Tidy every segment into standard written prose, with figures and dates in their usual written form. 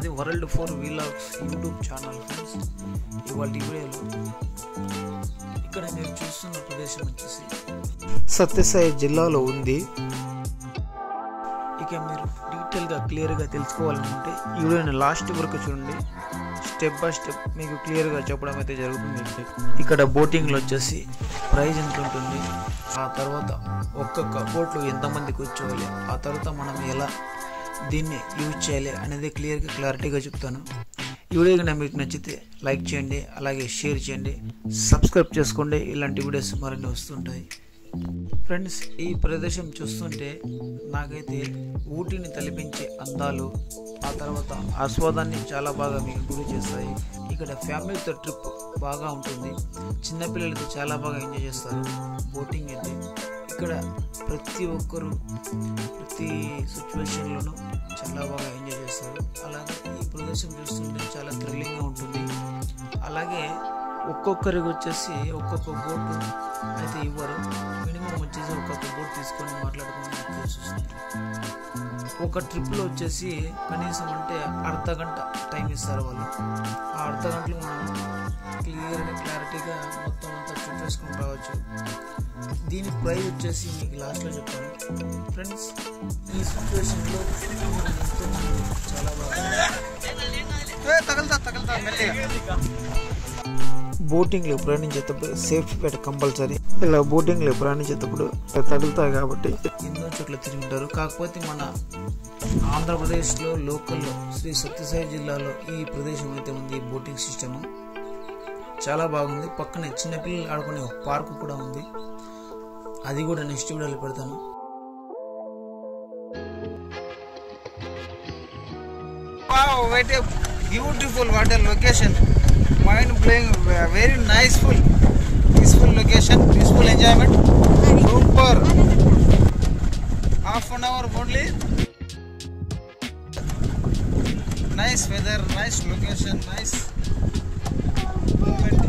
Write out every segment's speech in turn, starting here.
మాది world 4 vlogs YouTube channel friends. ఇవాళ వీడియోలో ఇక్కడ మీరు చూస్తున్న ప్రదేశం వచ్చేసి సత్యసాయి జిల్లాలో ఉంది. ఇక మీరు డీటెయిల్గా క్లియర్గా తెలుసుకోవాలనుకుంటే ఈ వీడియోని లాస్ట్ వరకు చూడండి. స్టెప్ బై స్టెప్ మీకు క్లియర్గా చెప్పడం అయితే జరుగుతుంది. ఇక్కడ బోటింగ్లో వచ్చేసి ప్రైజ్ ఎంత ఉంటుంది, ఆ తర్వాత ఒక్కొక్క బోట్లో ఎంతమంది కూర్చోవాలి, ఆ తర్వాత మనం ఎలా దీన్ని యూజ్ చేయాలి అనేది క్లారిటీగా చెప్తాను. ఈ వీడియో కనుక మీకు నచ్చితే లైక్ చేయండి, అలాగే షేర్ చేయండి, సబ్స్క్రైబ్ చేసుకోండి. ఇలాంటి వీడియోస్ మరిన్ని వస్తుంటాయి. ఫ్రెండ్స్, ఈ ప్రదేశం చూస్తుంటే నాకైతే ఊటీని తలపించే అందాలు, ఆ తర్వాత ఆస్వాదాన్ని చాలా బాగా మీకు గురి చేస్తాయి. ఇక్కడ ఫ్యామిలీతో ట్రిప్ బాగా ఉంటుంది. చిన్నపిల్లలతో చాలా బాగా ఎంజాయ్ చేస్తారు. బోటింగ్ అయితే ఇక్కడ ప్రతి ఒక్కరు ప్రతి సిచ్యువేషన్లోనూ చాలా బాగా ఎంజాయ్ చేస్తారు. అలాగే ఈ ప్రదేశం చూస్తుంటే చాలా థ్రిల్లింగ్గా ఉంటుంది. అలాగే ఒక్కొక్కరికి వచ్చేసి ఒక్కొక్క బోటు అయితే ఇవ్వరు. మినిమం వచ్చేసి ఒక్కొక్క బోట్ తీసుకొని మాట్లాడుకొని చూస్తుంది. ఒక ట్రిప్లో వచ్చేసి కనీసం అంటే అర్ధ గంట టైం ఇస్తారు వాళ్ళు. ఆ అర్ధ గంటలో మనం క్లారిటీగా మొత్తం అంతా చూసేసుకుని రావచ్చు. దీని ప్రైస్ వచ్చేసి మీకు లాస్ట్లో చెప్తాను. ఫ్రెండ్స్, ఈ సిచ్యువేషన్లో చాలా బాగా బోటింగ్లో ప్రయాణించేటప్పుడు సేఫ్టీ బెల్ట్ కంపల్సరీ. ఇలా బోటింగ్లో ప్రయాణించేటప్పుడు తగులుతాయి కాబట్టి ఎన్నో చోట్ల తిరిగి ఉంటారు. కాకపోతే మన ఆంధ్రప్రదేశ్లో లోకల్లో శ్రీ సత్యసాయి జిల్లాలో ఈ ప్రదేశం అయితే ఉంది. బోటింగ్ సిస్టమ్ చాలా బాగుంది. పక్కనే చిన్నపిల్లలు ఆడుకునే ఒక పార్కు కూడా ఉంది. అది కూడా నెక్స్ట్ వీడియోలో పెడతాను. Wow, what a beautiful, what a location. Mind blowing, very niceful, peaceful location, peaceful enjoyment. Super. Half an hour only. Nice weather, nice location, nice moment.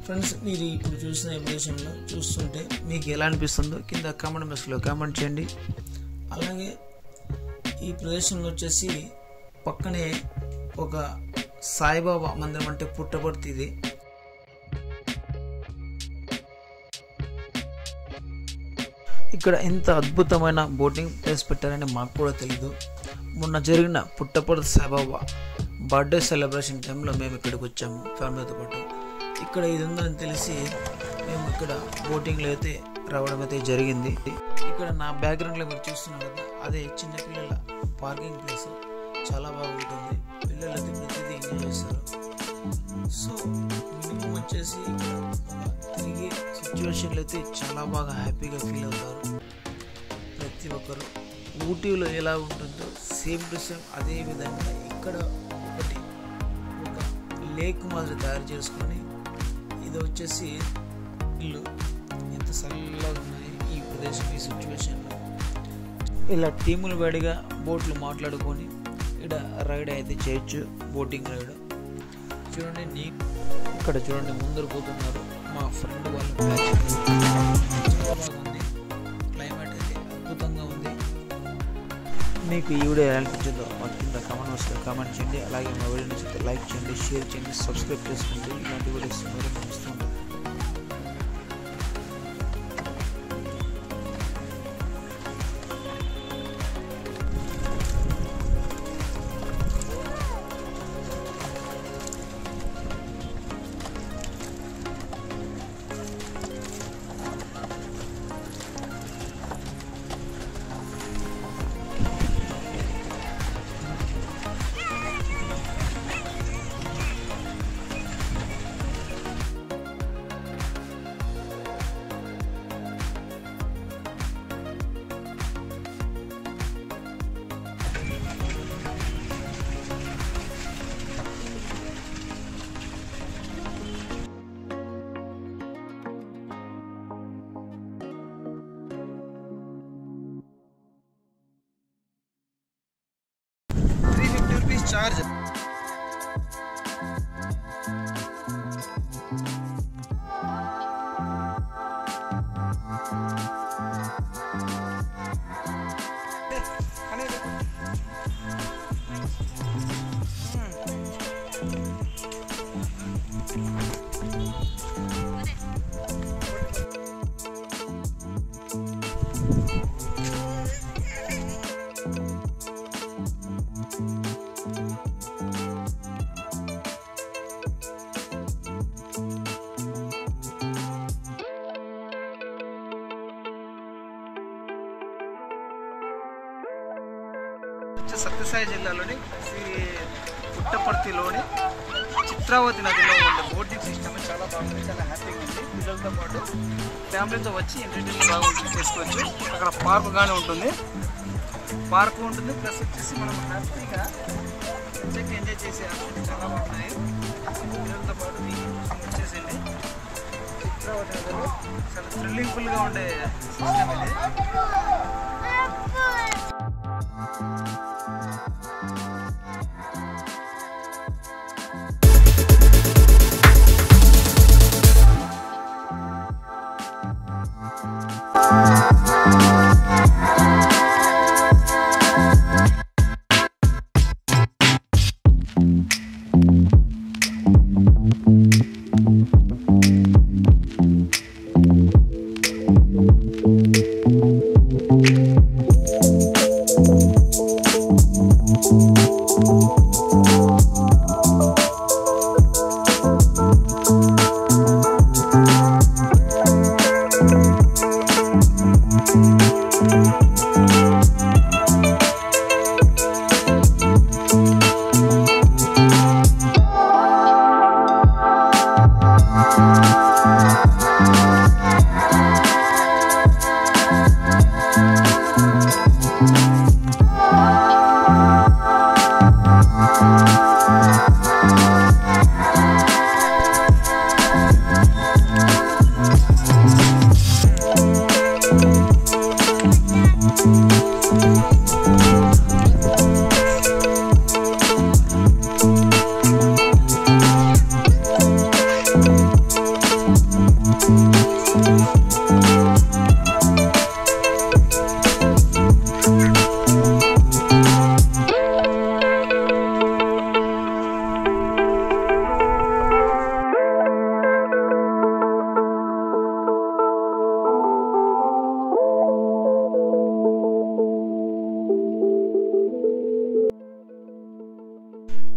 Friends, మీరు ఇప్పుడు చూసిన ఈ ప్రదేశంలో చూస్తుంటే మీకు ఎలా అనిపిస్తుందో కింద కామెంట్ బాక్స్లో కామెంట్ చేయండి. అలాగే ఈ ప్రదేశంలో వచ్చేసి పక్కనే ఒక సాయిబాబా మందిరం అంటే పుట్టపర్తి. ఇది ఇక్కడ ఎంత అద్భుతమైన బోటింగ్ ప్లేస్ పెట్టారని మాకు కూడా తెలీదు. మొన్న జరిగిన పుట్టపర్తి సాయిబాబా బర్త్డే సెలబ్రేషన్ టైంలో మేము ఇక్కడికి వచ్చాము ఫ్యామిలీతో పాటు. ఇక్కడ ఇది ఉందని తెలిసి మేము ఇక్కడ బోటింగ్లో అయితే రావడం అయితే జరిగింది. ఇక్కడ నా బ్యాక్గ్రౌండ్లో మీరు చూస్తున్నారు కదా, అదే చిన్నపిల్లల పార్కింగ్ ప్లేస్. చాలా బాగుంటుంది. పిల్లలు అయితే ప్రతిదీ ఎంజాయ్ చేస్తారు. సో మినిమం వచ్చేసి తిరిగే సిచ్యువేషన్లో అయితే చాలా బాగా హ్యాపీగా ఫీల్ అవుతారు ప్రతి ఒక్కరు. ఊటీలో ఎలా ఉంటుందో సేమ్ టు సేమ్ అదే విధంగా ఇక్కడ ఒక లేక్ మాదిరి తయారు చేసుకొని, ఇది వచ్చేసి ఇల్లు ఎంత చల్లగా ఉన్నాయి ఈ ప్రదేశం. ఈ సిచ్యువేషన్లో ఇలా టీములు వేడిగా బోట్లు మాట్లాడుకొని ఇక్కడ రైడ్ అయితే చేయొచ్చు. బోటింగ్ రైడ్ చూడండి. ఇక్కడ చూడండి, ముందరు పోతున్నారు మా ఫ్రెండ్ వాళ్ళు. చాలా బాగుంది. క్లైమేట్ అయితే అద్భుతంగా ఉంది. మీకు ఈ వీడియో ఎలా అనిపించిందో మాకు కింద కామెంట్ బాక్స్లో కామెంట్ చేయండి. అలాగే మా వీడియో నచ్చితే లైక్ చేయండి, షేర్ చేయండి, సబ్స్క్రైబ్ చేసుకోండి. ఇలాంటి వీడియోస్ మరిన్ని వస్తుంటాయి. Charge. సత్యసాయి జిల్లాలోని పుట్టపర్తిలోని చిత్రావతి నదిలో ఉండే బోటింగ్ సిస్టమ్ చాలా బాగుంది, చాలా హ్యాపీగా ఉంది. పిల్లలతో పాటు ఫ్యామిలీతో వచ్చి ఎంటర్టైన్మెంట్ బాగా చేసుకోవచ్చు. అక్కడ పార్క్ కానీ ఉంటుంది, ప్లస్ వచ్చేసి మనం హ్యాపీగా ఎంజాయ్ చేసే చాలా బాగున్నాయి. పిల్లలతో పాటు వచ్చేసింది చిత్రావతి నదిలో చాలా థ్రిల్లింగ్ఫుల్గా ఉండే సిస్టమ్ ఇది.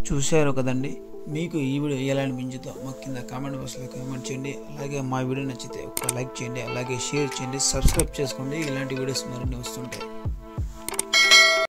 చూశారు కదండి, మీకు ఈ వీడియో ఎలా అనిపించిందో మాకు కింద కామెంట్ బాక్స్లో కామెంట్ చేయండి. అలాగే మా వీడియో నచ్చితే ఒక లైక్ చేయండి, అలాగే షేర్ చేయండి, సబ్స్క్రైబ్ చేసుకోండి. ఇలాంటి వీడియోస్ మరిన్ని వస్తుంటాయి.